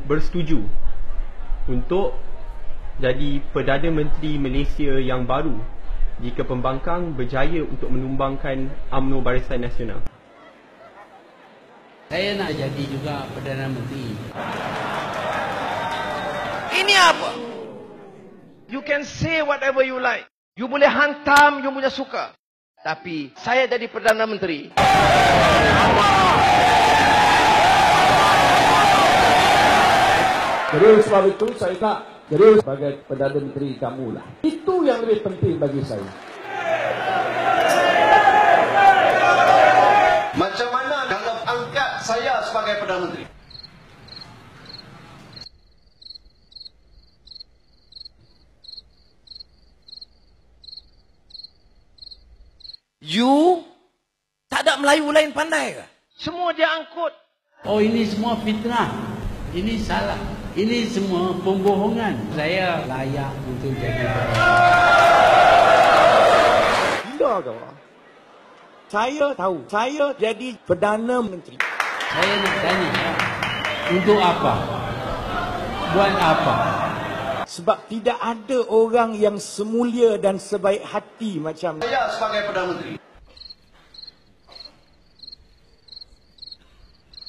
bersetuju untuk jadi Perdana Menteri Malaysia yang baru jika pembangkang berjaya untuk menumbangkan UMNO Barisan Nasional. Saya nak jadi juga Perdana Menteri. Ini apa? You can say whatever you like. You boleh hantam, you punya suka. Tapi saya jadi Perdana Menteri. Jadi sebab itu saya tak jadi sebagai Perdana Menteri kamu lah. Itu yang lebih penting bagi saya. Macam mana kalau angkat saya sebagai Perdana Menteri? You tak ada Melayu lain pandai ke? Semua dia angkut. Oh, ini semua fitnah. Ini salah. Ini semua pembohongan. Saya layak untuk jadi Gila kau. Saya tahu. Saya jadi Perdana Menteri. Saya nak tanya, untuk apa? Buat apa? Sebab tidak ada orang yang semulia dan sebaik hati macam Saya sebagai Perdana Menteri.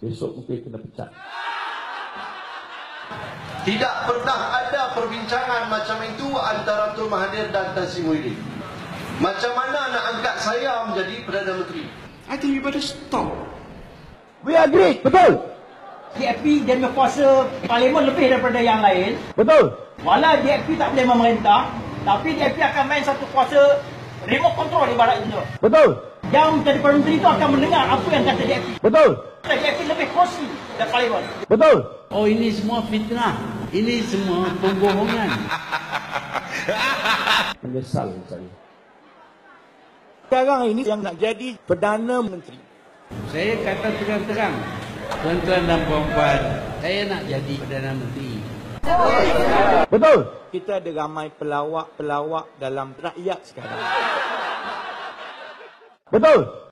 besok mungkin kena pecat. Tidak pernah ada perbincangan macam itu antara Tun Mahathir dan Tan Sri Muhyiddin. Macam mana nak angkat saya menjadi Perdana Menteri? I think you better stop. We agree. Betul. DAP dia punya kuasa parlimen lebih daripada yang lain. Betul. Walau DAP tak boleh memerintah, tapi DAP akan main satu kuasa remote control ibarat itu. Betul. Yang menjadi Perdana Menteri itu akan mendengar apa yang kata DAP. Betul. DAP lebih kursi dari parlimen. Betul. Oh, ini semua fitnah. Ini semua pembohongan. Menyesal saya. Sekarang ini yang nak jadi Perdana Menteri. Saya kata terang-terang, tuan-tuan dan puan-puan, saya nak jadi Perdana Menteri. Betul. Kita ada ramai pelawak-pelawak dalam rakyat sekarang. Betul.